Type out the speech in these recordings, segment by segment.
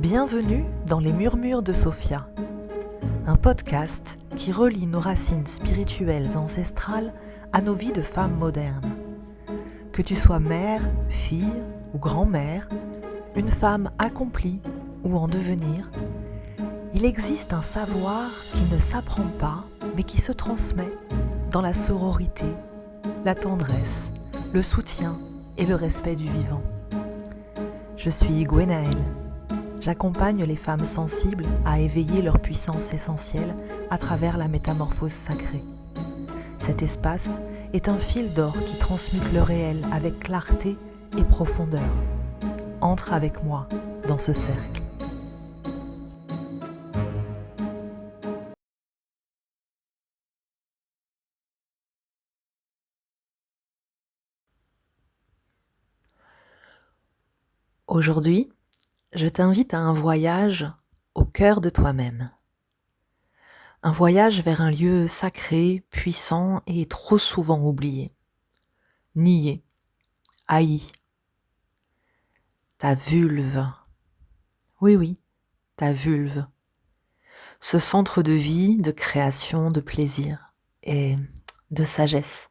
Bienvenue dans les Murmures de Sophia, un podcast qui relie nos racines spirituelles ancestrales à nos vies de femmes modernes. Que tu sois mère, fille ou grand-mère, une femme accomplie ou en devenir, il existe un savoir qui ne s'apprend pas mais qui se transmet dans la sororité, la tendresse, le soutien et le respect du vivant. Je suis Gwenaëlle. J'accompagne les femmes sensibles à éveiller leur puissance essentielle à travers la métamorphose sacrée. Cet espace est un fil d'or qui transmute le réel avec clarté et profondeur. Entre avec moi dans ce cercle. Aujourd'hui, je t'invite à un voyage au cœur de toi-même. Un voyage vers un lieu sacré, puissant et trop souvent oublié, nié, haï. Ta vulve. Oui, ta vulve. Ce centre de vie, de création, de plaisir et de sagesse.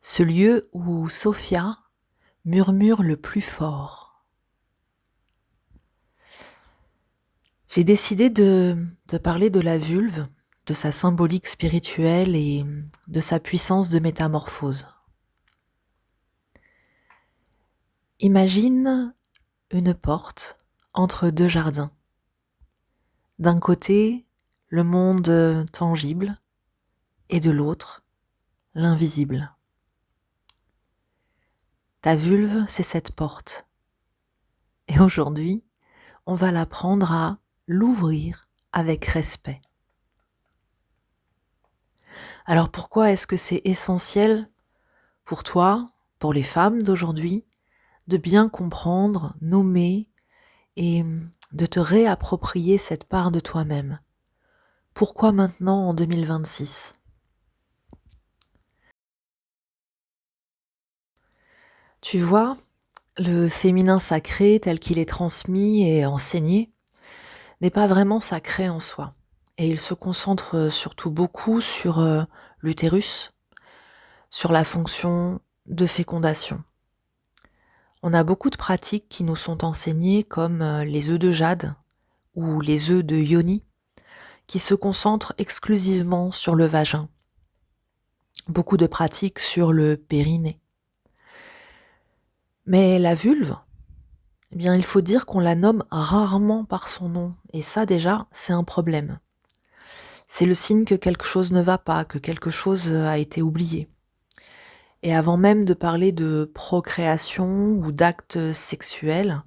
Ce lieu où Sophia murmure le plus fort. J'ai décidé de parler de la vulve, de sa symbolique spirituelle et de sa puissance de métamorphose. Imagine une porte entre deux jardins. D'un côté, le monde tangible et de l'autre, l'invisible. Ta vulve, c'est cette porte. Et aujourd'hui, on va l'apprendre à l'ouvrir avec respect. Alors pourquoi est-ce que c'est essentiel pour toi, pour les femmes d'aujourd'hui, de bien comprendre, nommer et de te réapproprier cette part de toi-même? Pourquoi maintenant en 2026 ? Tu vois, le féminin sacré tel qu'il est transmis et enseigné n'est pas vraiment sacré en soi. Et il se concentre surtout beaucoup sur l'utérus, sur la fonction de fécondation. On a beaucoup de pratiques qui nous sont enseignées comme les œufs de jade ou les œufs de yoni qui se concentrent exclusivement sur le vagin. Beaucoup de pratiques sur le périnée. Mais la vulve, eh bien, il faut dire qu'on la nomme rarement par son nom. Et ça, déjà, c'est un problème. C'est le signe que quelque chose ne va pas, que quelque chose a été oublié. Et avant même de parler de procréation ou d'actes sexuels,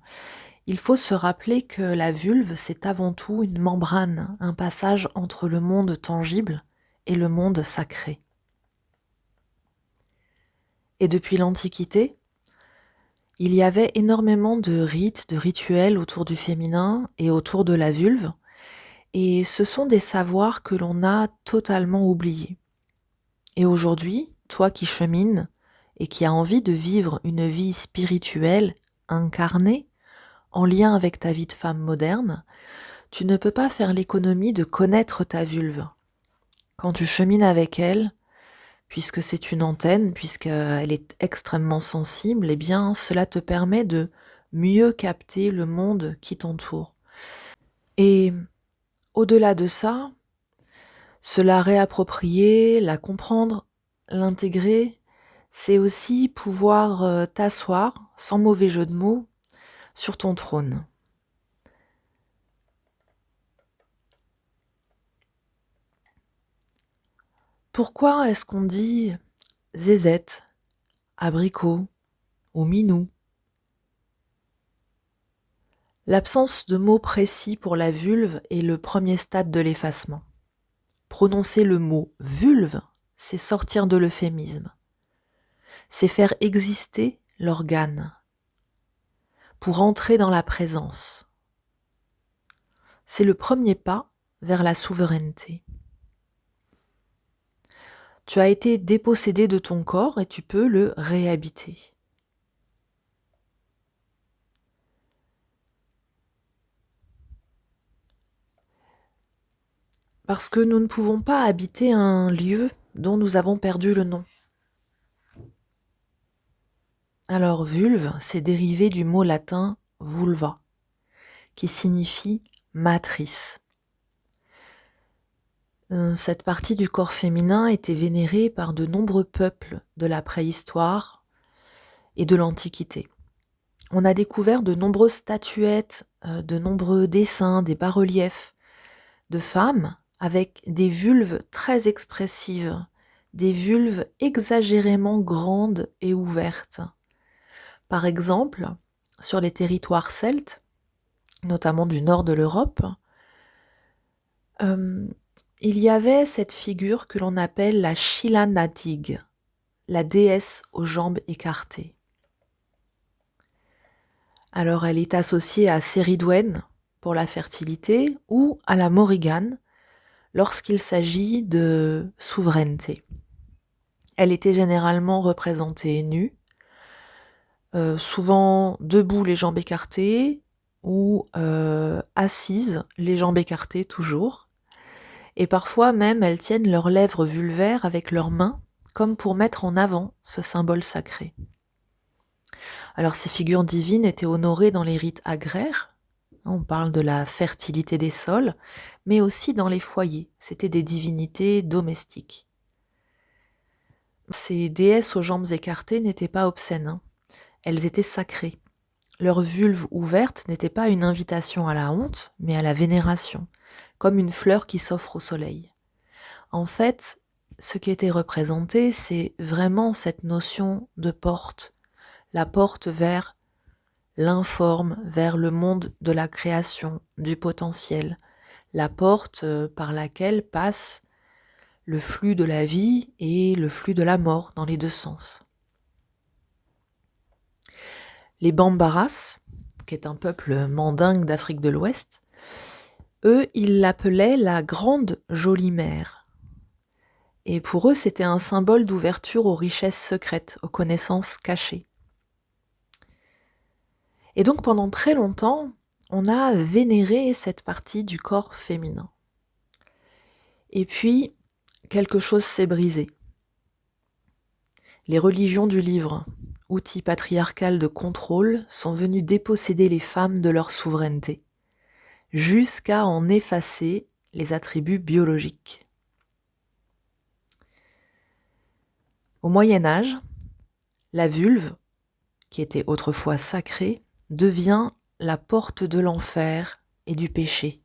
il faut se rappeler que la vulve, c'est avant tout une membrane, un passage entre le monde tangible et le monde sacré. Et depuis l'Antiquité, il y avait énormément de rites, de rituels autour du féminin et autour de la vulve, et ce sont des savoirs que l'on a totalement oubliés. Et aujourd'hui, toi qui chemines et qui as envie de vivre une vie spirituelle, incarnée, en lien avec ta vie de femme moderne, tu ne peux pas faire l'économie de connaître ta vulve. Quand tu chemines avec elle, puisque c'est une antenne, puisqu'elle est extrêmement sensible, eh bien, cela te permet de mieux capter le monde qui t'entoure. Et au-delà de ça, se la réapproprier, la comprendre, l'intégrer, c'est aussi pouvoir t'asseoir, sans mauvais jeu de mots, sur ton trône. Pourquoi est-ce qu'on dit zézette, abricot ou minou ? L'absence de mots précis pour la vulve est le premier stade de l'effacement. Prononcer le mot vulve, c'est sortir de l'euphémisme. C'est faire exister l'organe pour entrer dans la présence. C'est le premier pas vers la souveraineté. Tu as été dépossédé de ton corps et tu peux le réhabiter. Parce que nous ne pouvons pas habiter un lieu dont nous avons perdu le nom. Alors vulve, c'est dérivé du mot latin vulva, qui signifie matrice. Cette partie du corps féminin était vénérée par de nombreux peuples de la préhistoire et de l'Antiquité. On a découvert de nombreuses statuettes, de nombreux dessins, des bas-reliefs de femmes avec des vulves très expressives, des vulves exagérément grandes et ouvertes. Par exemple, sur les territoires celtes, notamment du nord de l'Europe, il y avait cette figure que l'on appelle la Sheela na dig, la déesse aux jambes écartées. Alors elle est associée à Ceridwen pour la fertilité ou à la Morrigan lorsqu'il s'agit de souveraineté. Elle était généralement représentée nue, souvent debout les jambes écartées ou assise les jambes écartées toujours. Et parfois même elles tiennent leurs lèvres vulvaires avec leurs mains comme pour mettre en avant ce symbole sacré. Alors ces figures divines étaient honorées dans les rites agraires, on parle de la fertilité des sols, mais aussi dans les foyers, c'était des divinités domestiques. Ces déesses aux jambes écartées n'étaient pas obscènes, elles étaient sacrées. Leur vulve ouverte n'était pas une invitation à la honte, mais à la vénération, comme une fleur qui s'offre au soleil. En fait, ce qui était représenté, c'est vraiment cette notion de porte, la porte vers l'informe, vers le monde de la création, du potentiel, la porte par laquelle passe le flux de la vie et le flux de la mort dans les deux sens. Les Bambaras, qui est un peuple mandingue d'Afrique de l'Ouest, eux, ils l'appelaient la grande jolie mère. Et pour eux, c'était un symbole d'ouverture aux richesses secrètes, aux connaissances cachées. Et donc pendant très longtemps, on a vénéré cette partie du corps féminin. Et puis, quelque chose s'est brisé. Les religions du livre, outils patriarcal de contrôle, sont venus déposséder les femmes de leur souveraineté, jusqu'à en effacer les attributs biologiques. Au Moyen Âge, la vulve, qui était autrefois sacrée, devient la porte de l'enfer et du péché.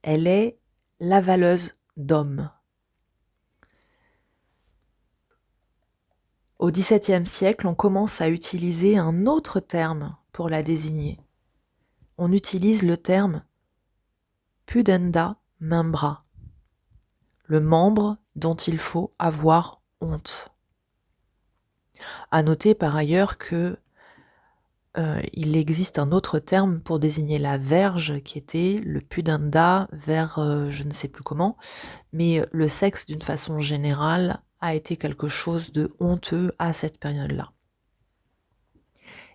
Elle est lavaleuse d'hommes. Au XVIIe siècle, on commence à utiliser un autre terme pour la désigner. On utilise le terme pudenda membra, le membre dont il faut avoir honte. À noter par ailleurs que il existe un autre terme pour désigner la verge qui était le pudenda vers je ne sais plus comment, mais le sexe d'une façon générale a été quelque chose de honteux à cette période-là.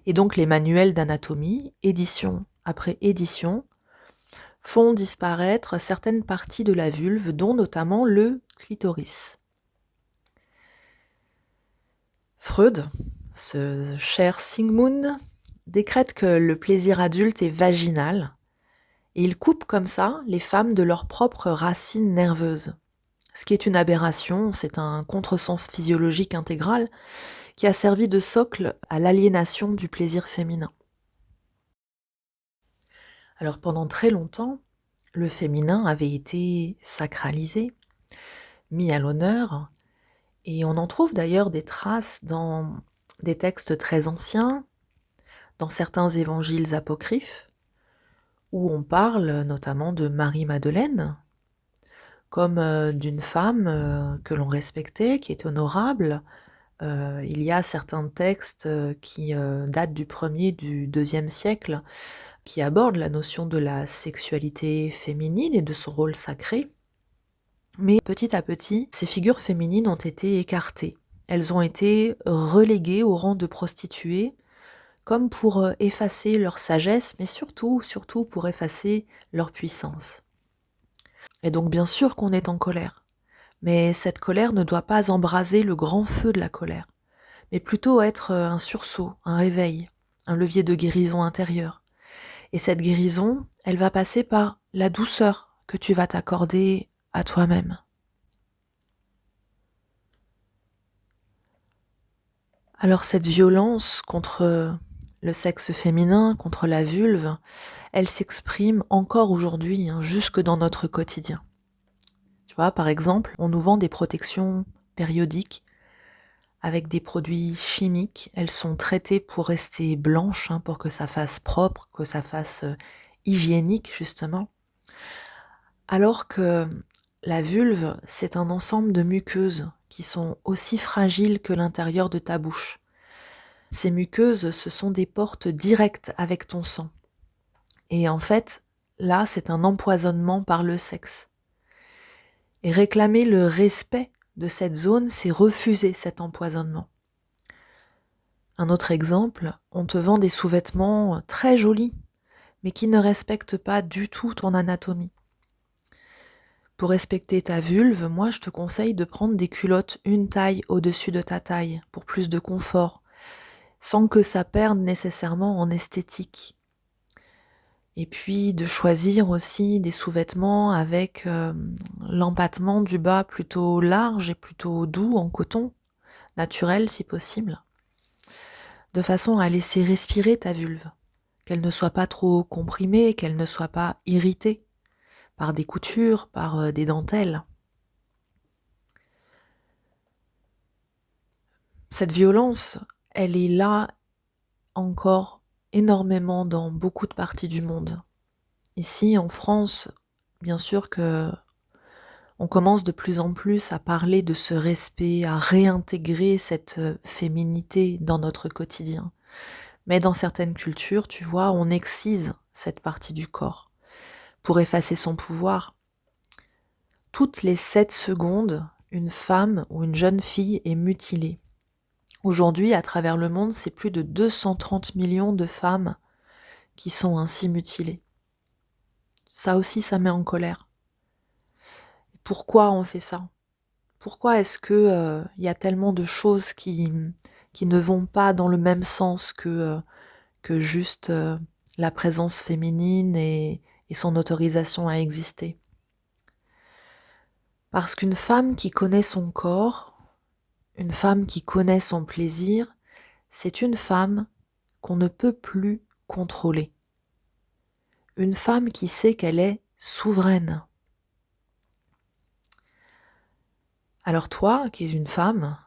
Et donc les manuels d'anatomie, édition après édition, font disparaître certaines parties de la vulve, dont notamment le clitoris. Freud, ce cher Sigmund, décrète que le plaisir adulte est vaginal, et il coupe comme ça les femmes de leurs propres racines nerveuses. Ce qui est une aberration, c'est un contresens physiologique intégral qui a servi de socle à l'aliénation du plaisir féminin. Alors pendant très longtemps, le féminin avait été sacralisé, mis à l'honneur, et on en trouve d'ailleurs des traces dans des textes très anciens, dans certains évangiles apocryphes, où on parle notamment de Marie-Madeleine, comme d'une femme que l'on respectait, qui est honorable. Il y a certains textes qui datent du 1er, du 2e siècle, qui abordent la notion de la sexualité féminine et de son rôle sacré. Mais petit à petit, ces figures féminines ont été écartées. Elles ont été reléguées au rang de prostituées, comme pour effacer leur sagesse, mais surtout pour effacer leur puissance. Et donc bien sûr qu'on est en colère, mais cette colère ne doit pas embraser le grand feu de la colère, mais plutôt être un sursaut, un réveil, un levier de guérison intérieure. Et cette guérison, elle va passer par la douceur que tu vas t'accorder à toi-même. Alors cette violence contre le sexe féminin, contre la vulve, elle s'exprime encore aujourd'hui, jusque dans notre quotidien. Tu vois, par exemple, on nous vend des protections périodiques avec des produits chimiques. Elles sont traitées pour rester blanches, pour que ça fasse propre, que ça fasse hygiénique, justement. Alors que la vulve, c'est un ensemble de muqueuses qui sont aussi fragiles que l'intérieur de ta bouche. Ces muqueuses, ce sont des portes directes avec ton sang. Et en fait, là, c'est un empoisonnement par le sexe. Et réclamer le respect de cette zone, c'est refuser cet empoisonnement. Un autre exemple, on te vend des sous-vêtements très jolis, mais qui ne respectent pas du tout ton anatomie. Pour respecter ta vulve, moi je te conseille de prendre des culottes une taille au-dessus de ta taille, pour plus de confort, sans que ça perde nécessairement en esthétique. Et puis de choisir aussi des sous-vêtements avec l'empattement du bas plutôt large et plutôt doux en coton, naturel si possible, de façon à laisser respirer ta vulve, qu'elle ne soit pas trop comprimée, qu'elle ne soit pas irritée par des coutures, par des dentelles. Cette violence, elle est là encore énormément dans beaucoup de parties du monde. Ici, en France, bien sûr que on commence de plus en plus à parler de ce respect, à réintégrer cette féminité dans notre quotidien. Mais dans certaines cultures, tu vois, on excise cette partie du corps pour effacer son pouvoir. Toutes les 7 secondes, une femme ou une jeune fille est mutilée. Aujourd'hui, à travers le monde, c'est plus de 230 millions de femmes qui sont ainsi mutilées. Ça aussi, ça met en colère. Pourquoi on fait ça ? Pourquoi est-ce que y a tellement de choses qui ne vont pas dans le même sens que juste la présence féminine et son autorisation à exister ? Parce qu'une femme qui connaît son corps, une femme qui connaît son plaisir, c'est une femme qu'on ne peut plus contrôler. Une femme qui sait qu'elle est souveraine. Alors toi, qui es une femme,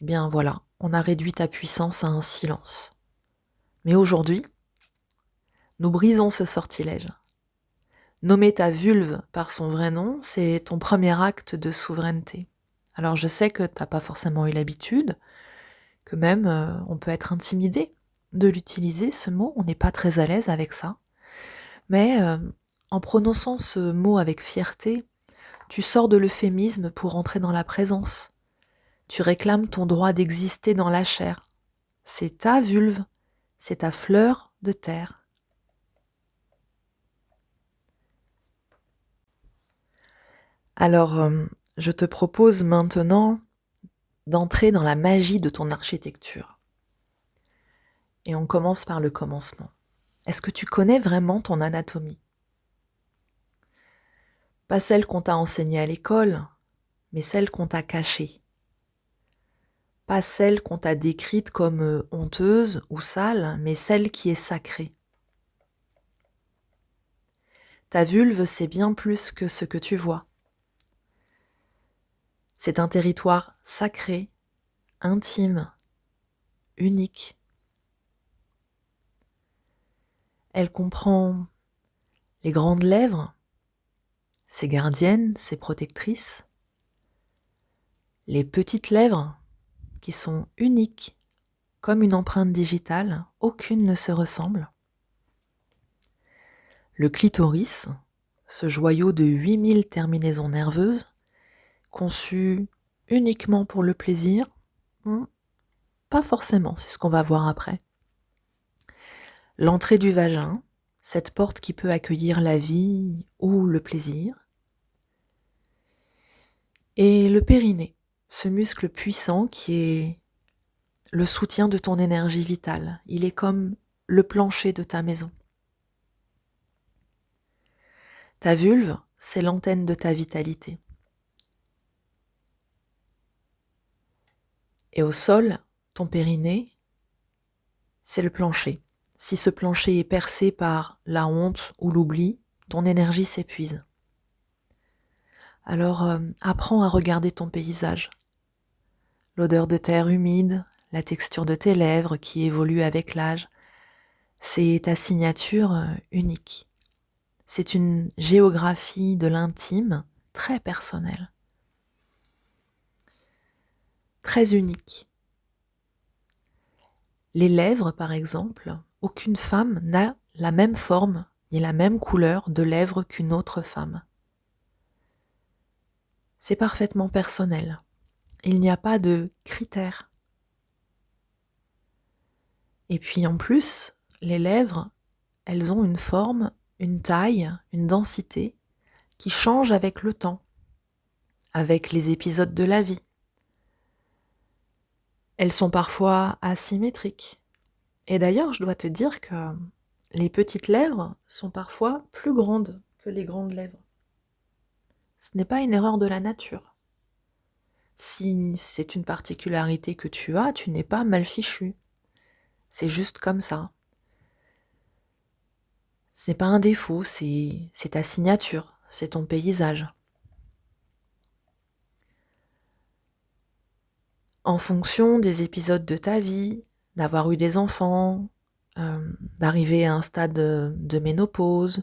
eh bien voilà, on a réduit ta puissance à un silence. Mais aujourd'hui, nous brisons ce sortilège. Nommer ta vulve par son vrai nom, c'est ton premier acte de souveraineté. Alors je sais que t'as pas forcément eu l'habitude, que même on peut être intimidé de l'utiliser, ce mot, on n'est pas très à l'aise avec ça. Mais en prononçant ce mot avec fierté, tu sors de l'euphémisme pour entrer dans la présence. Tu réclames ton droit d'exister dans la chair. C'est ta vulve, c'est ta fleur de terre. Alors, je te propose maintenant d'entrer dans la magie de ton architecture. Et on commence par le commencement. Est-ce que tu connais vraiment ton anatomie ? Pas celle qu'on t'a enseignée à l'école, mais celle qu'on t'a cachée. Pas celle qu'on t'a décrite comme honteuse ou sale, mais celle qui est sacrée. Ta vulve, c'est bien plus que ce que tu vois. C'est un territoire sacré, intime, unique. Elle comprend les grandes lèvres, ses gardiennes, ses protectrices, les petites lèvres qui sont uniques, comme une empreinte digitale, aucune ne se ressemble. Le clitoris, ce joyau de 8000 terminaisons nerveuses, conçu uniquement pour le plaisir, pas forcément, c'est ce qu'on va voir après. L'entrée du vagin, cette porte qui peut accueillir la vie ou le plaisir. Et le périnée, ce muscle puissant qui est le soutien de ton énergie vitale. Il est comme le plancher de ta maison. Ta vulve, c'est l'antenne de ta vitalité. Et au sol, ton périnée, c'est le plancher. Si ce plancher est percé par la honte ou l'oubli, ton énergie s'épuise. Alors apprends à regarder ton paysage. L'odeur de terre humide, la texture de tes lèvres qui évolue avec l'âge, c'est ta signature unique. C'est une géographie de l'intime très personnelle, très unique. Les lèvres, par exemple, aucune femme n'a la même forme ni la même couleur de lèvres qu'une autre femme. C'est parfaitement personnel. Il n'y a pas de critères. Et puis en plus, les lèvres, elles ont une forme, une taille, une densité qui change avec le temps, avec les épisodes de la vie. Elles sont parfois asymétriques. Et d'ailleurs, je dois te dire que les petites lèvres sont parfois plus grandes que les grandes lèvres. Ce n'est pas une erreur de la nature. Si c'est une particularité que tu as, tu n'es pas mal fichu. C'est juste comme ça. Ce n'est pas un défaut, c'est ta signature, c'est ton paysage. En fonction des épisodes de ta vie, d'avoir eu des enfants, d'arriver à un stade de ménopause,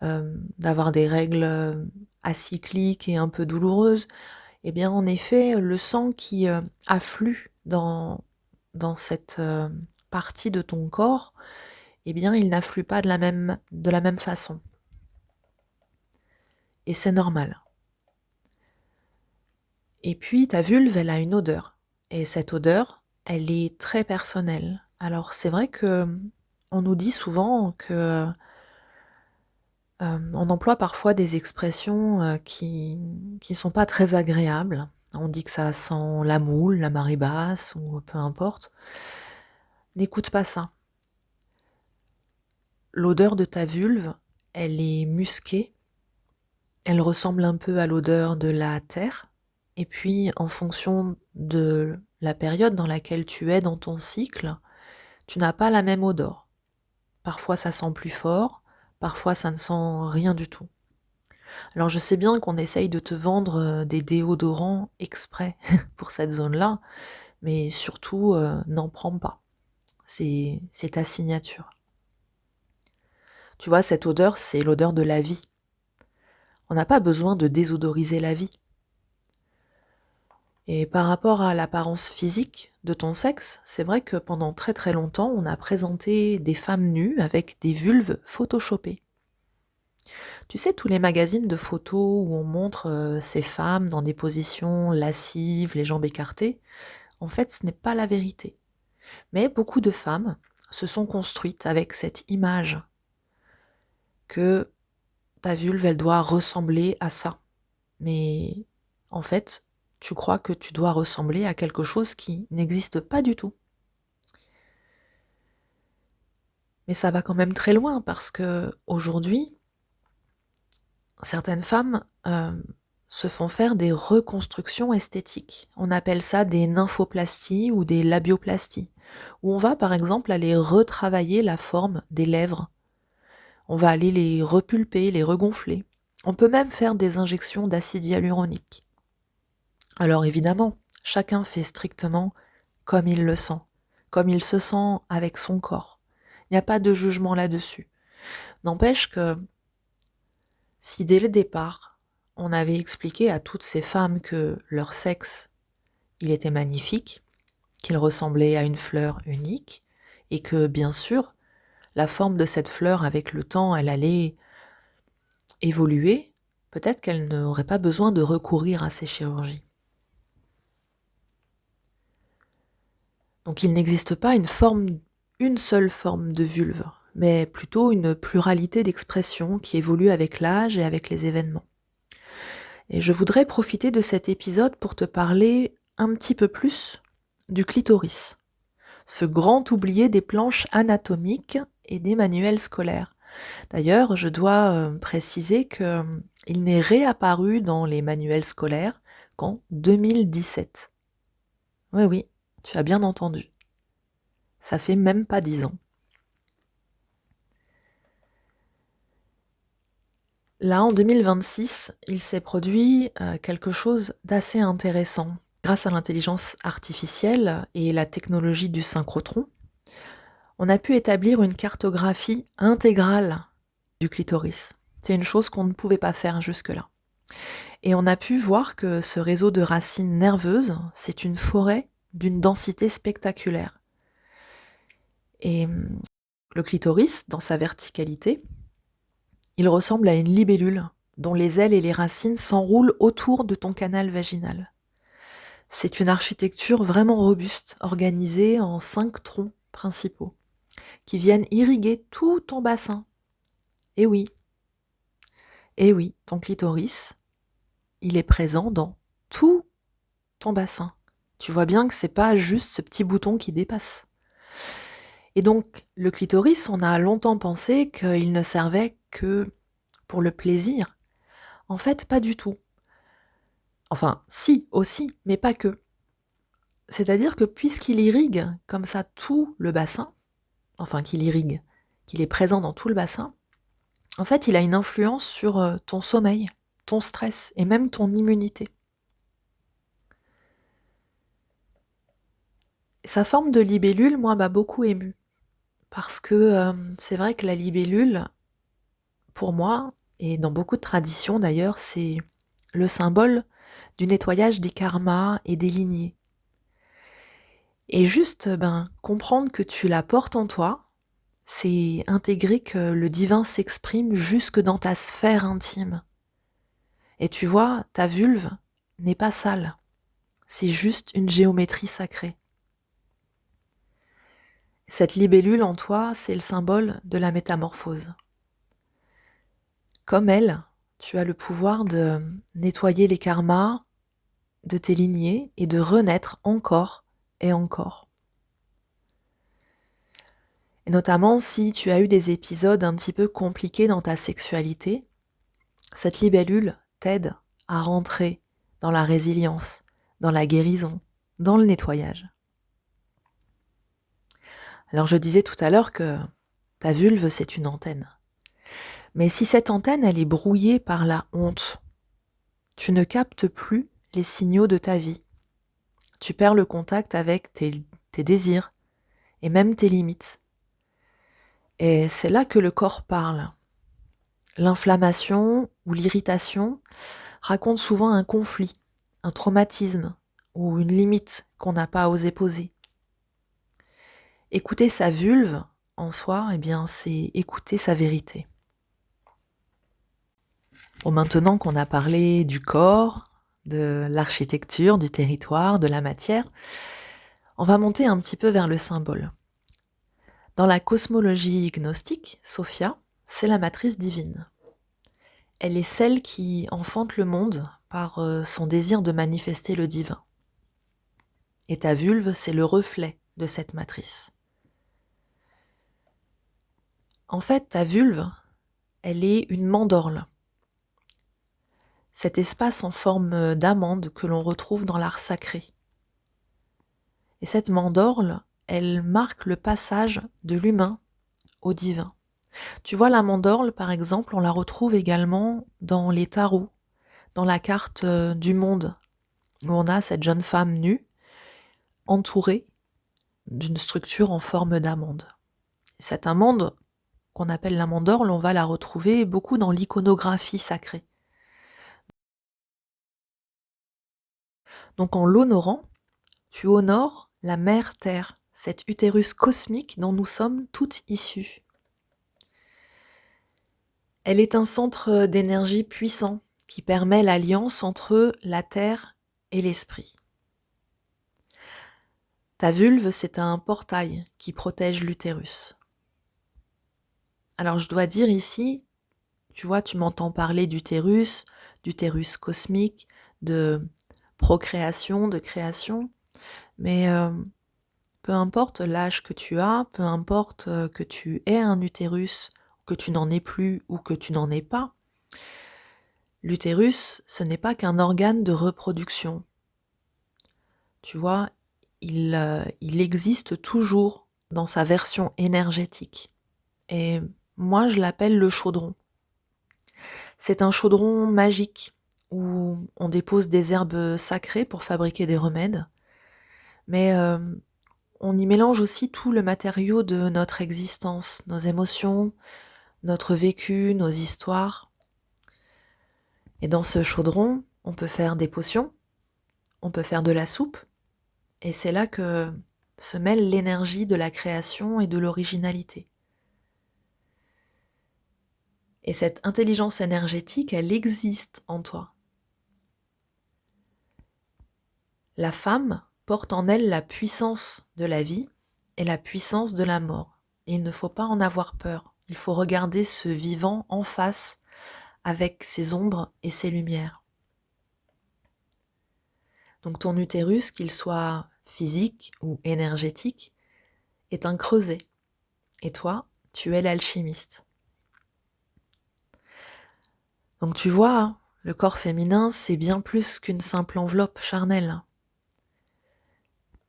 d'avoir des règles acycliques et un peu douloureuses, eh bien en effet, le sang qui afflue dans cette partie de ton corps, eh bien il n'afflue pas de la même façon. Et c'est normal. Et puis ta vulve, elle a une odeur. Et cette odeur, elle est très personnelle. Alors c'est vrai que on nous dit souvent que on emploie parfois des expressions qui sont pas très agréables. On dit que ça sent la moule, la marée basse ou peu importe. N'écoute pas ça. L'odeur de ta vulve, elle est musquée. Elle ressemble un peu à l'odeur de la terre. Et puis, en fonction de la période dans laquelle tu es dans ton cycle, tu n'as pas la même odeur. Parfois, ça sent plus fort, parfois, ça ne sent rien du tout. Alors, je sais bien qu'on essaye de te vendre des déodorants exprès pour cette zone-là, mais surtout, n'en prends pas. C'est ta signature. Tu vois, cette odeur, c'est l'odeur de la vie. On n'a pas besoin de désodoriser la vie. Et par rapport à l'apparence physique de ton sexe, c'est vrai que pendant très très longtemps, on a présenté des femmes nues avec des vulves photoshopées. Tu sais, tous les magazines de photos où on montre ces femmes dans des positions lascives, les jambes écartées, en fait, ce n'est pas la vérité. Mais beaucoup de femmes se sont construites avec cette image que ta vulve, elle doit ressembler à ça. Mais en fait, tu crois que tu dois ressembler à quelque chose qui n'existe pas du tout. Mais ça va quand même très loin parce que aujourd'hui, certaines femmes se font faire des reconstructions esthétiques. On appelle ça des nymphoplasties ou des labioplasties, où on va par exemple aller retravailler la forme des lèvres. On va aller les repulper, les regonfler. On peut même faire des injections d'acide hyaluronique. Alors évidemment, chacun fait strictement comme il le sent, comme il se sent avec son corps. Il n'y a pas de jugement là-dessus. N'empêche que si dès le départ, on avait expliqué à toutes ces femmes que leur sexe, il était magnifique, qu'il ressemblait à une fleur unique, et que bien sûr, la forme de cette fleur avec le temps, elle allait évoluer, peut-être qu'elle n'aurait pas besoin de recourir à ces chirurgies. Donc il n'existe pas une seule forme de vulve, mais plutôt une pluralité d'expressions qui évoluent avec l'âge et avec les événements. Et je voudrais profiter de cet épisode pour te parler un petit peu plus du clitoris, ce grand oublié des planches anatomiques et des manuels scolaires. D'ailleurs, je dois préciser qu'il n'est réapparu dans les manuels scolaires qu'en 2017. Oui, oui, tu as bien entendu. Ça fait même pas 10 ans. Là, en 2026, il s'est produit quelque chose d'assez intéressant. Grâce à l'intelligence artificielle et la technologie du synchrotron, on a pu établir une cartographie intégrale du clitoris. C'est une chose qu'on ne pouvait pas faire jusque-là. Et on a pu voir que ce réseau de racines nerveuses, c'est une forêt d'une densité spectaculaire. Et le clitoris, dans sa verticalité, il ressemble à une libellule dont les ailes et les racines s'enroulent autour de ton canal vaginal. C'est une architecture vraiment robuste, organisée en 5 troncs principaux, qui viennent irriguer tout ton bassin. Et oui, ton clitoris, il est présent dans tout ton bassin. Tu vois bien que c'est pas juste ce petit bouton qui dépasse. Et donc, le clitoris, on a longtemps pensé qu'il ne servait que pour le plaisir. En fait, pas du tout. Enfin, si, aussi, mais pas que. C'est-à-dire que puisqu'il irrigue comme ça tout le bassin, enfin qu'il irrigue, qu'il est présent dans tout le bassin, en fait, il a une influence sur ton sommeil, ton stress et même ton immunité. Sa forme de libellule, moi, m'a beaucoup émue. Parce que c'est vrai que la libellule, pour moi, et dans beaucoup de traditions d'ailleurs, c'est le symbole du nettoyage des karmas et des lignées. Et juste comprendre que tu la portes en toi, c'est intégrer que le divin s'exprime jusque dans ta sphère intime. Et tu vois, ta vulve n'est pas sale, c'est juste une géométrie sacrée. Cette libellule en toi, c'est le symbole de la métamorphose. Comme elle, tu as le pouvoir de nettoyer les karmas de tes lignées et de renaître encore et encore. Et notamment si tu as eu des épisodes un petit peu compliqués dans ta sexualité, cette libellule t'aide à rentrer dans la résilience, dans la guérison, dans le nettoyage. Alors je disais tout à l'heure que ta vulve, c'est une antenne. Mais si cette antenne, elle est brouillée par la honte, tu ne captes plus les signaux de ta vie. Tu perds le contact avec tes désirs et même tes limites. Et c'est là que le corps parle. L'inflammation ou l'irritation raconte souvent un conflit, un traumatisme ou une limite qu'on n'a pas osé poser. Écouter sa vulve, en soi, eh bien, c'est écouter sa vérité. Bon, maintenant qu'on a parlé du corps, de l'architecture, du territoire, de la matière, on va monter un petit peu vers le symbole. Dans la cosmologie gnostique, Sophia, c'est la matrice divine. Elle est celle qui enfante le monde par son désir de manifester le divin. Et ta vulve, c'est le reflet de cette matrice. En fait, ta vulve, elle est une mandorle. Cet espace en forme d'amande que l'on retrouve dans l'art sacré. Et cette mandorle, elle marque le passage de l'humain au divin. Tu vois, la mandorle, par exemple, on la retrouve également dans les tarots, dans la carte du monde, où on a cette jeune femme nue, entourée d'une structure en forme d'amande. Cette amande, qu'on appelle la mandorle, on va la retrouver beaucoup dans l'iconographie sacrée. Donc en l'honorant, tu honores la mère Terre, cet utérus cosmique dont nous sommes toutes issues. Elle est un centre d'énergie puissant qui permet l'alliance entre la Terre et l'Esprit. Ta vulve, c'est un portail qui protège l'utérus. Alors je dois dire ici tu vois, tu m'entends parler d'utérus cosmique, de procréation, de création, mais peu importe l'âge que tu as, peu importe que tu aies un utérus, que tu n'en aies plus ou que tu n'en aies pas, l'utérus, ce n'est pas qu'un organe de reproduction. Tu vois, il existe toujours dans sa version énergétique. Et moi, je l'appelle le chaudron. C'est un chaudron magique où on dépose des herbes sacrées pour fabriquer des remèdes, mais on y mélange aussi tout le matériau de notre existence, nos émotions, notre vécu, nos histoires. Et dans ce chaudron, on peut faire des potions, on peut faire de la soupe, et c'est là que se mêle l'énergie de la création et de l'originalité. Et cette intelligence énergétique, elle existe en toi. La femme porte en elle la puissance de la vie et la puissance de la mort. Et il ne faut pas en avoir peur. Il faut regarder ce vivant en face avec ses ombres et ses lumières. Donc ton utérus, qu'il soit physique ou énergétique, est un creuset. Et toi, tu es l'alchimiste. Donc tu vois, hein, le corps féminin, c'est bien plus qu'une simple enveloppe charnelle.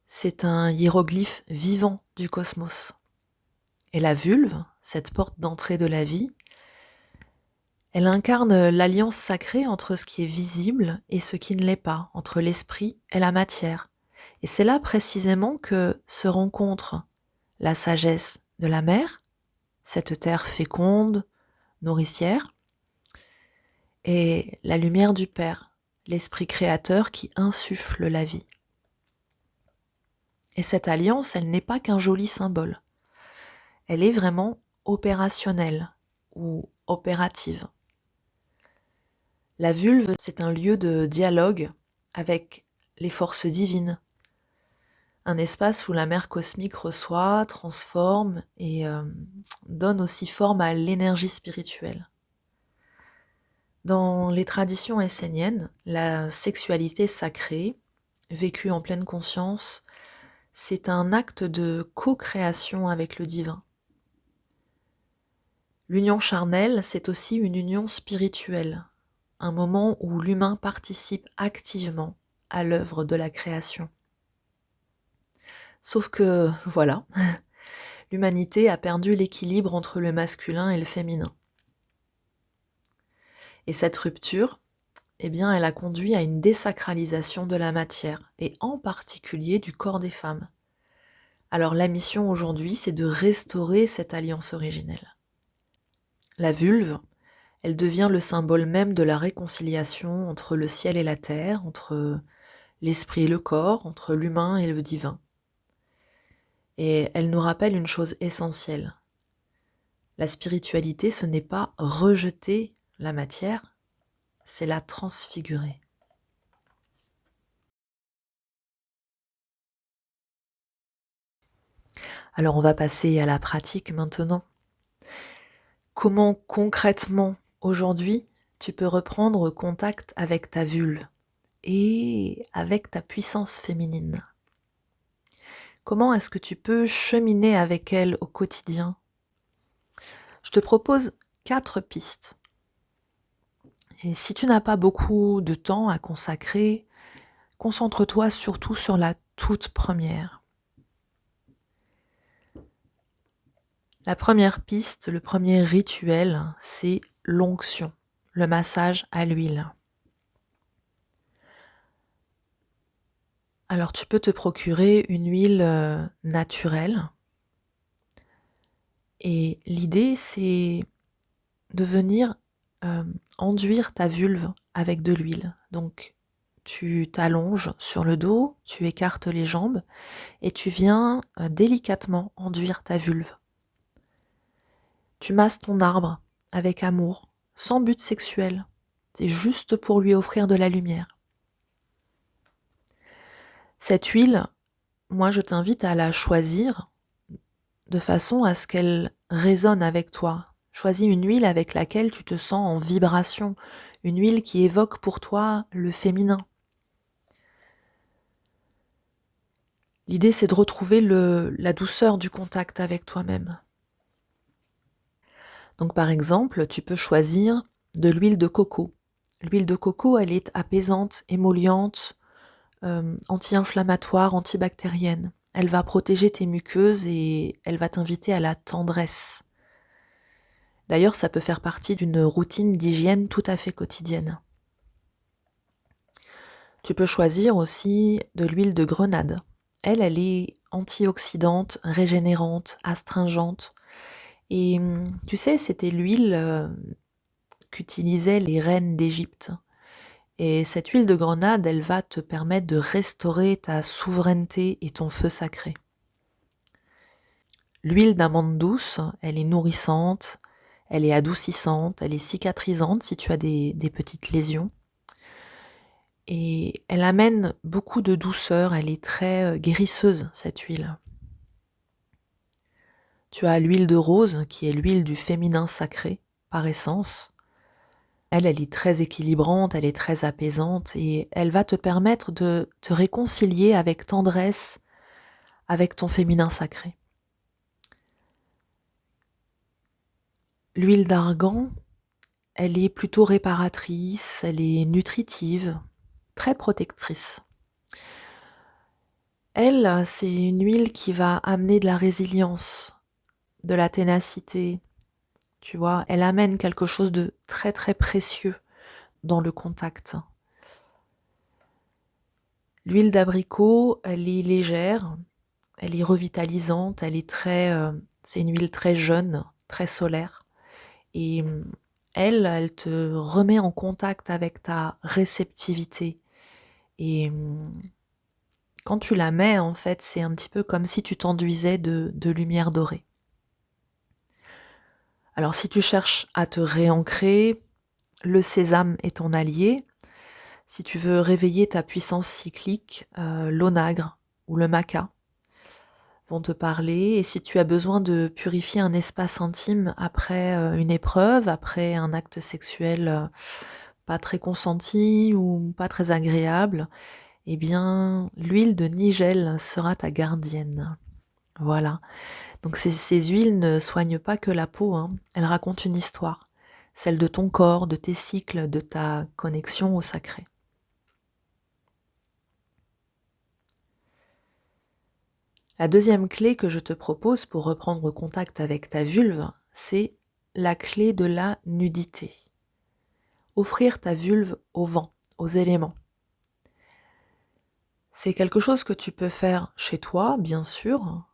C'est un hiéroglyphe vivant du cosmos. Et la vulve, cette porte d'entrée de la vie, elle incarne l'alliance sacrée entre ce qui est visible et ce qui ne l'est pas, entre l'esprit et la matière. Et c'est là précisément que se rencontrent la sagesse de la mère, cette terre féconde, nourricière, et la lumière du Père, l'esprit créateur qui insuffle la vie. Et cette alliance, elle n'est pas qu'un joli symbole. Elle est vraiment opérationnelle ou opérative. La vulve, c'est un lieu de dialogue avec les forces divines, un espace où la mère cosmique reçoit, transforme et donne aussi forme à l'énergie spirituelle. Dans les traditions esséniennes, la sexualité sacrée, vécue en pleine conscience, c'est un acte de co-création avec le divin. L'union charnelle, c'est aussi une union spirituelle, un moment où l'humain participe activement à l'œuvre de la création. Sauf que, voilà, l'humanité a perdu l'équilibre entre le masculin et le féminin. Et cette rupture, eh bien, elle a conduit à une désacralisation de la matière, et en particulier du corps des femmes. Alors la mission aujourd'hui, c'est de restaurer cette alliance originelle. La vulve, elle devient le symbole même de la réconciliation entre le ciel et la terre, entre l'esprit et le corps, entre l'humain et le divin. Et elle nous rappelle une chose essentielle. La spiritualité, ce n'est pas rejeter la matière, c'est la transfigurer. Alors on va passer à la pratique maintenant. Comment concrètement, aujourd'hui, tu peux reprendre contact avec ta vulve et avec ta puissance féminine? Comment est-ce que tu peux cheminer avec elle au quotidien? Je te propose 4 pistes. Et si tu n'as pas beaucoup de temps à consacrer, concentre-toi surtout sur la toute première. La première piste, le premier rituel, c'est l'onction, le massage à l'huile. Alors tu peux te procurer une huile naturelle et l'idée c'est de venir enduire ta vulve avec de l'huile. Donc tu t'allonges sur le dos, tu écartes les jambes et tu viens délicatement enduire ta vulve. Tu masses ton arbre avec amour, sans but sexuel. C'est juste pour lui offrir de la lumière. Cette huile, moi je t'invite à la choisir de façon à ce qu'elle résonne avec toi. Choisis une huile avec laquelle tu te sens en vibration, une huile qui évoque pour toi le féminin. L'idée, c'est de retrouver la douceur du contact avec toi-même. Donc par exemple, tu peux choisir de l'huile de coco. L'huile de coco, elle est apaisante, émolliente, anti-inflammatoire, antibactérienne. Elle va protéger tes muqueuses et elle va t'inviter à la tendresse. D'ailleurs, ça peut faire partie d'une routine d'hygiène tout à fait quotidienne. Tu peux choisir aussi de l'huile de grenade. Elle est antioxydante, régénérante, astringente. Et tu sais, c'était l'huile qu'utilisaient les reines d'Égypte. Et cette huile de grenade, elle va te permettre de restaurer ta souveraineté et ton feu sacré. L'huile d'amande douce, elle est nourrissante, elle est adoucissante, elle est cicatrisante si tu as des petites lésions. Et elle amène beaucoup de douceur, elle est très guérisseuse, cette huile. Tu as l'huile de rose, qui est l'huile du féminin sacré, par essence. Elle est très équilibrante, elle est très apaisante et elle va te permettre de te réconcilier avec tendresse avec ton féminin sacré. L'huile d'argan, elle est plutôt réparatrice, elle est nutritive, très protectrice. Elle, c'est une huile qui va amener de la résilience, de la ténacité, tu vois. Elle amène quelque chose de très très précieux dans le contact. L'huile d'abricot, elle est légère, elle est revitalisante, c'est une huile très jeune, très solaire. Et elle te remet en contact avec ta réceptivité. Et quand tu la mets, en fait, c'est un petit peu comme si tu t'enduisais de lumière dorée. Alors, si tu cherches à te réancrer, le sésame est ton allié. Si tu veux réveiller ta puissance cyclique, l'onagre ou le maca vont te parler. Et si tu as besoin de purifier un espace intime après une épreuve, après un acte sexuel pas très consenti ou pas très agréable, eh bien, l'huile de nigel sera ta gardienne. Voilà. Donc ces huiles ne soignent pas que la peau, hein. Elles racontent une histoire, celle de ton corps, de tes cycles, de ta connexion au sacré. La deuxième clé que je te propose pour reprendre contact avec ta vulve, c'est la clé de la nudité. Offrir ta vulve au vent, aux éléments. C'est quelque chose que tu peux faire chez toi, bien sûr,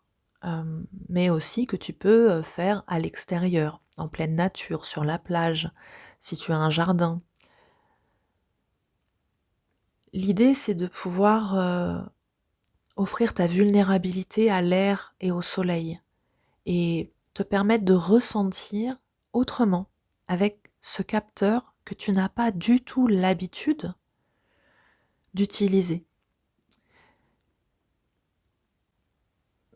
mais aussi que tu peux faire à l'extérieur, en pleine nature, sur la plage, si tu as un jardin. L'idée, c'est de pouvoir offrir ta vulnérabilité à l'air et au soleil et te permettre de ressentir autrement avec ce capteur que tu n'as pas du tout l'habitude d'utiliser.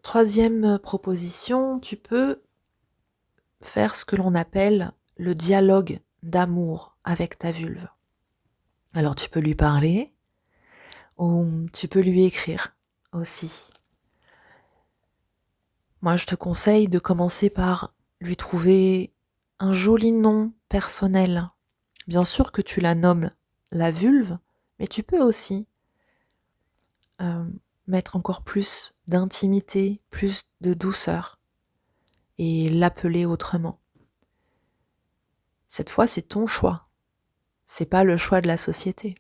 Troisième proposition, tu peux faire ce que l'on appelle le dialogue d'amour avec ta vulve. Alors tu peux lui parler ou tu peux lui écrire aussi. Moi, je te conseille de commencer par lui trouver un joli nom personnel. Bien sûr que tu la nommes la vulve, mais tu peux aussi euh, mettre encore plus d'intimité, plus de douceur et l'appeler autrement. Cette fois, c'est ton choix. C'est pas le choix de la société.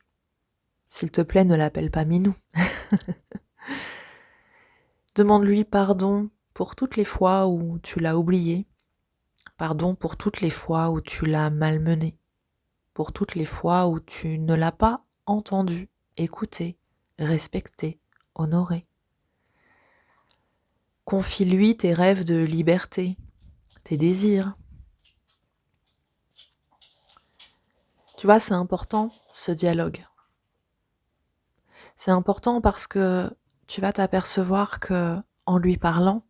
S'il te plaît, ne l'appelle pas Minou. Demande-lui pardon pour toutes les fois où tu l'as oublié. Pardon pour toutes les fois où tu l'as malmené. Pour toutes les fois où tu ne l'as pas entendu, écouté, respecté, honoré. Confie-lui tes rêves de liberté, tes désirs. Tu vois, c'est important, ce dialogue. C'est important parce que tu vas t'apercevoir que, en lui parlant,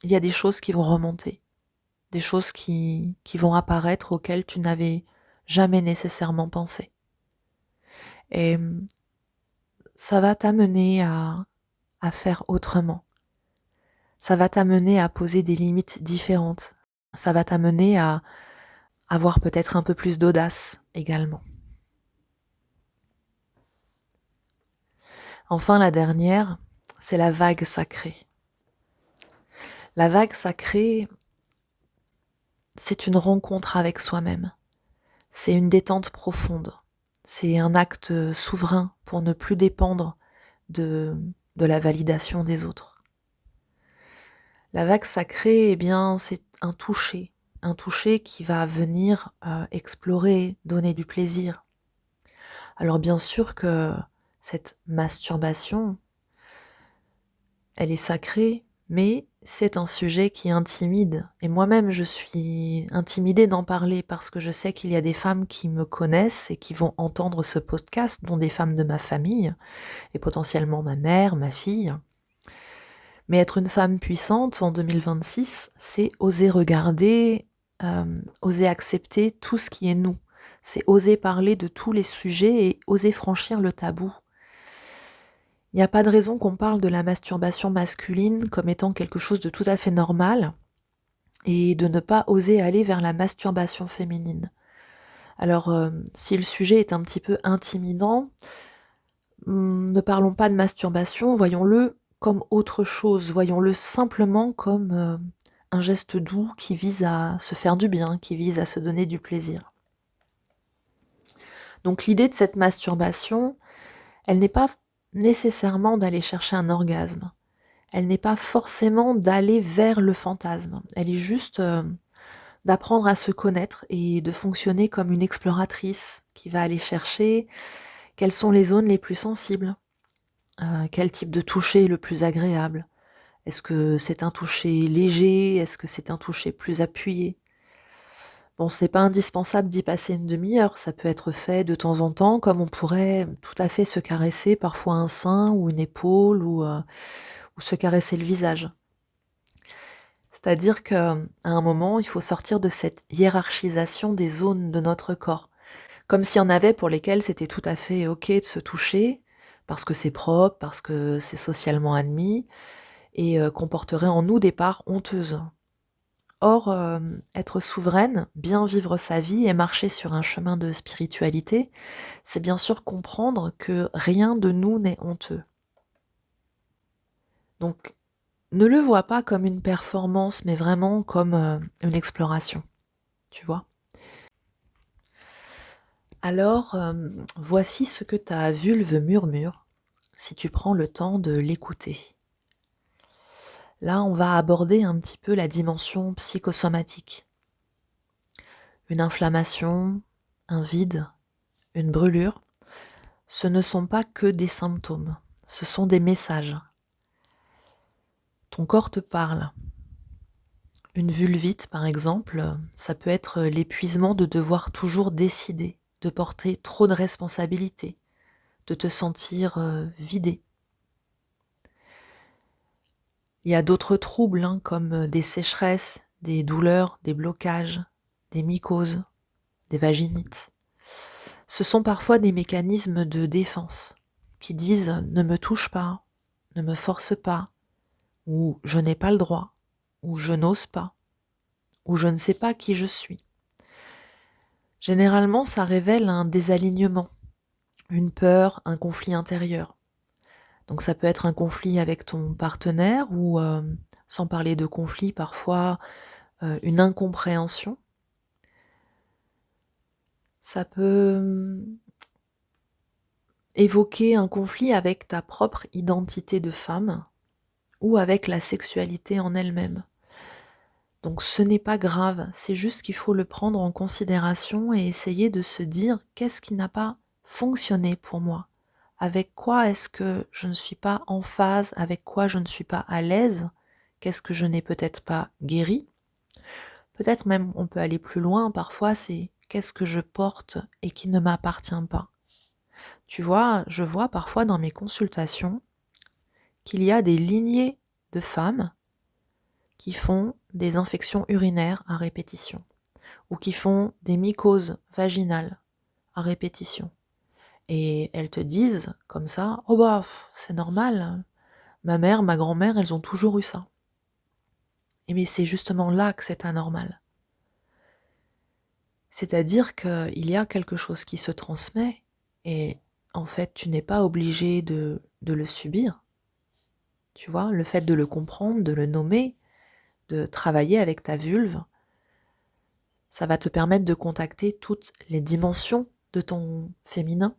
il y a des choses qui vont remonter. des choses qui vont apparaître auxquelles tu n'avais jamais nécessairement pensé. Et ça va t'amener à faire autrement. Ça va t'amener à poser des limites différentes. Ça va t'amener à avoir peut-être un peu plus d'audace également. Enfin, la dernière, c'est la vague sacrée. La vague sacrée, c'est une rencontre avec soi-même. C'est une détente profonde. C'est un acte souverain pour ne plus dépendre de la validation des autres. La vague sacrée, eh bien, c'est un toucher qui va venir explorer, donner du plaisir. Alors bien sûr que cette masturbation, elle est sacrée, mais c'est un sujet qui intimide. Et moi-même, je suis intimidée d'en parler parce que je sais qu'il y a des femmes qui me connaissent et qui vont entendre ce podcast, dont des femmes de ma famille, et potentiellement ma mère, ma fille. Mais être une femme puissante en 2026, c'est oser regarder, oser accepter tout ce qui est nous. C'est oser parler de tous les sujets et oser franchir le tabou. Il n'y a pas de raison qu'on parle de la masturbation masculine comme étant quelque chose de tout à fait normal et de ne pas oser aller vers la masturbation féminine. Alors, si le sujet est un petit peu intimidant, ne parlons pas de masturbation, voyons-le comme autre chose, voyons-le simplement comme un geste doux qui vise à se faire du bien, qui vise à se donner du plaisir. Donc l'idée de cette masturbation, elle n'est pas nécessairement d'aller chercher un orgasme. Elle n'est pas forcément d'aller vers le fantasme. Elle est juste d'apprendre à se connaître et de fonctionner comme une exploratrice qui va aller chercher quelles sont les zones les plus sensibles, quel type de toucher est le plus agréable. Est-ce que c'est un toucher léger? Est-ce que c'est un toucher plus appuyé? Bon, c'est pas indispensable d'y passer une demi-heure, ça peut être fait de temps en temps, comme on pourrait tout à fait se caresser parfois un sein ou une épaule ou se caresser le visage. C'est-à-dire qu'à un moment, il faut sortir de cette hiérarchisation des zones de notre corps. Comme s'il y en avait pour lesquelles c'était tout à fait OK de se toucher, parce que c'est propre, parce que c'est socialement admis, et comporterait en nous des parts honteuses. Or, être souveraine, bien vivre sa vie et marcher sur un chemin de spiritualité, c'est bien sûr comprendre que rien de nous n'est honteux. Donc, ne le vois pas comme une performance, mais vraiment comme une exploration, tu vois. Alors, voici ce que ta vulve murmure, si tu prends le temps de l'écouter. Là, on va aborder un petit peu la dimension psychosomatique. Une inflammation, un vide, une brûlure, ce ne sont pas que des symptômes, ce sont des messages. Ton corps te parle. Une vulvite, par exemple, ça peut être l'épuisement de devoir toujours décider, de porter trop de responsabilités, de te sentir vidé. Il y a d'autres troubles, comme des sécheresses, des douleurs, des blocages, des mycoses, des vaginites. Ce sont parfois des mécanismes de défense qui disent « ne me touche pas, ne me force pas » ou « je n'ai pas le droit » ou « je n'ose pas » ou « je ne sais pas qui je suis ». Généralement, ça révèle un désalignement, une peur, un conflit intérieur. Donc ça peut être un conflit avec ton partenaire ou, sans parler de conflit, parfois une incompréhension. Ça peut évoquer un conflit avec ta propre identité de femme ou avec la sexualité en elle-même. Donc ce n'est pas grave, c'est juste qu'il faut le prendre en considération et essayer de se dire qu'est-ce qui n'a pas fonctionné pour moi? Avec quoi est-ce que je ne suis pas en phase? Avec quoi je ne suis pas à l'aise? Qu'est-ce que je n'ai peut-être pas guéri? Peut-être même on peut aller plus loin, parfois c'est qu'est-ce que je porte et qui ne m'appartient pas? Tu vois, je vois parfois dans mes consultations qu'il y a des lignées de femmes qui font des infections urinaires à répétition ou qui font des mycoses vaginales à répétition. Et elles te disent comme ça, oh bah c'est normal, ma mère, ma grand-mère, elles ont toujours eu ça. Et mais c'est justement là que c'est anormal. C'est-à-dire qu'il y a quelque chose qui se transmet et en fait tu n'es pas obligé de le subir. Tu vois, le fait de le comprendre, de le nommer, de travailler avec ta vulve, ça va te permettre de contacter toutes les dimensions de ton féminin.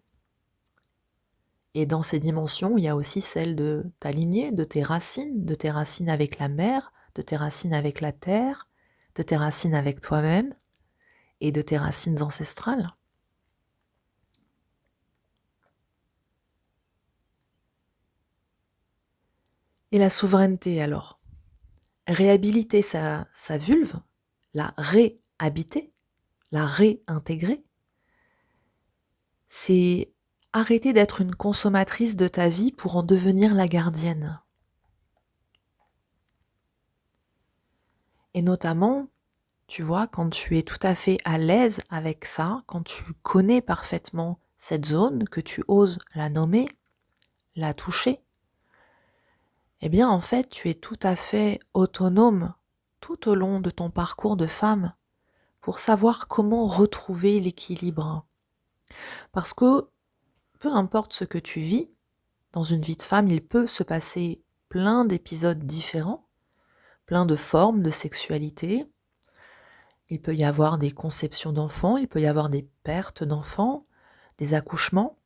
Et dans ces dimensions, il y a aussi celle de ta lignée, de tes racines avec la mer, de tes racines avec la terre, de tes racines avec toi-même et de tes racines ancestrales. Et la souveraineté alors? Réhabiliter sa vulve, la réhabiter, la réintégrer, c'est arrêter d'être une consommatrice de ta vie pour en devenir la gardienne. Et notamment, tu vois, quand tu es tout à fait à l'aise avec ça, quand tu connais parfaitement cette zone, que tu oses la nommer, la toucher, eh bien en fait, tu es tout à fait autonome tout au long de ton parcours de femme pour savoir comment retrouver l'équilibre. Parce que peu importe ce que tu vis, dans une vie de femme, il peut se passer plein d'épisodes différents, plein de formes de sexualité. Il peut y avoir des conceptions d'enfants, il peut y avoir des pertes d'enfants, des accouchements,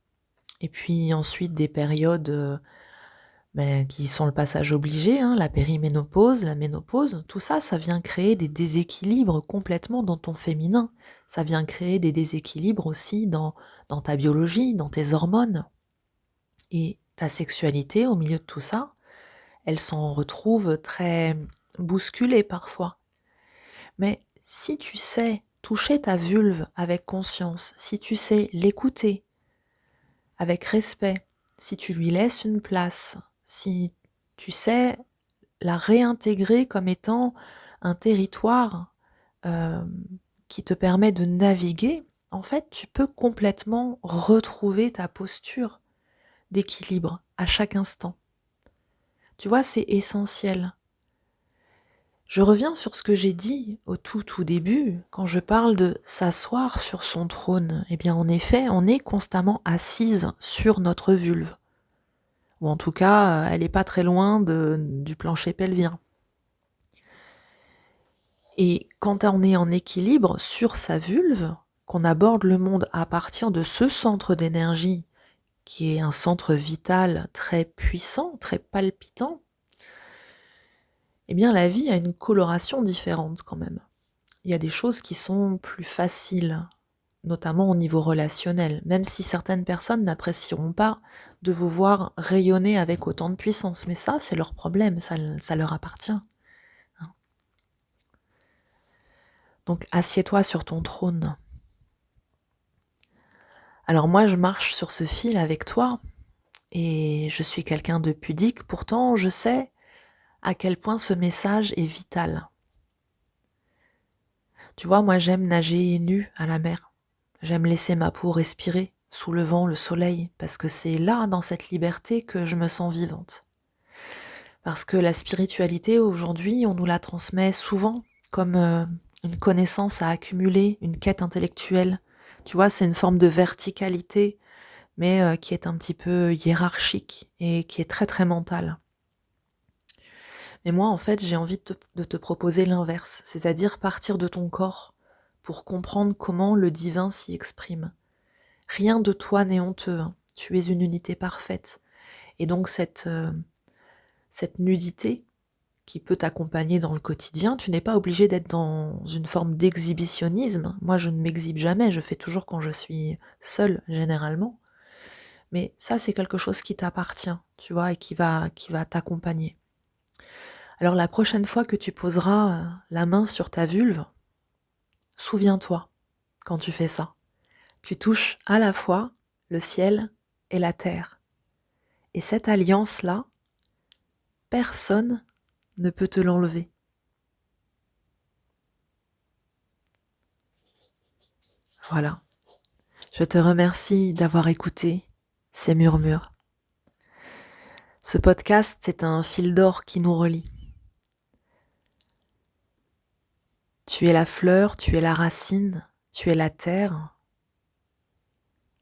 et puis ensuite des périodes qui sont le passage obligé, hein, la périménopause, la ménopause. Tout ça, ça vient créer des déséquilibres complètement dans ton féminin. Ça vient créer des déséquilibres aussi dans ta biologie, dans tes hormones. Et ta sexualité, au milieu de tout ça, elle s'en retrouve très bousculée parfois. Mais si tu sais toucher ta vulve avec conscience, si tu sais l'écouter avec respect, si tu lui laisses une place, si tu sais la réintégrer comme étant un territoire euh, qui te permet de naviguer, en fait, tu peux complètement retrouver ta posture d'équilibre à chaque instant. Tu vois, c'est essentiel. Je reviens sur ce que j'ai dit au tout début, quand je parle de s'asseoir sur son trône. Eh bien, en effet, on est constamment assise sur notre vulve. Ou en tout cas, elle n'est pas très loin du plancher pelvien. Et quand on est en équilibre sur sa vulve, qu'on aborde le monde à partir de ce centre d'énergie, qui est un centre vital très puissant, très palpitant, eh bien la vie a une coloration différente quand même. Il y a des choses qui sont plus faciles, notamment au niveau relationnel, même si certaines personnes n'apprécieront pas de vous voir rayonner avec autant de puissance, mais ça, c'est leur problème, ça leur appartient. Donc assieds-toi sur ton trône. Alors moi, je marche sur ce fil avec toi, et je suis quelqu'un de pudique, pourtant je sais à quel point ce message est vital. Tu vois, moi j'aime nager nue à la mer. J'aime laisser ma peau respirer sous le vent, le soleil, parce que c'est là, dans cette liberté, que je me sens vivante. Parce que la spiritualité, aujourd'hui, on nous la transmet souvent comme une connaissance à accumuler, une quête intellectuelle. Tu vois, c'est une forme de verticalité, mais qui est un petit peu hiérarchique et qui est très très mentale. Mais moi, en fait, j'ai envie de te proposer l'inverse, c'est-à-dire partir de ton corps pour comprendre comment le divin s'y exprime. Rien de toi n'est honteux, hein. Tu es une unité parfaite. Et donc cette nudité qui peut t'accompagner dans le quotidien, tu n'es pas obligé d'être dans une forme d'exhibitionnisme. Moi, je ne m'exhibe jamais, je fais toujours quand je suis seule, généralement. Mais ça, c'est quelque chose qui t'appartient, tu vois, et qui va t'accompagner. Alors la prochaine fois que tu poseras la main sur ta vulve, souviens-toi, quand tu fais ça, tu touches à la fois le ciel et la terre. Et cette alliance-là, personne ne peut te l'enlever. Voilà. Je te remercie d'avoir écouté ces murmures. Ce podcast, c'est un fil d'or qui nous relie. Tu es la fleur, tu es la racine, tu es la terre.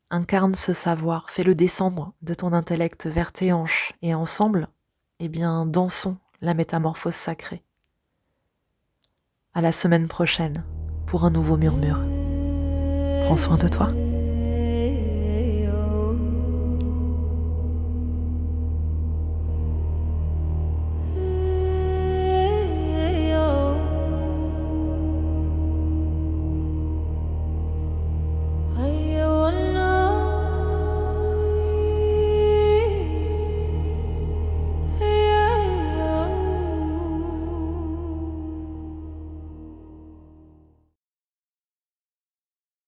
Incarne ce savoir, fais-le descendre de ton intellect vers tes hanches et ensemble, eh bien, dansons la métamorphose sacrée. À la semaine prochaine pour un nouveau murmure. Prends soin de toi.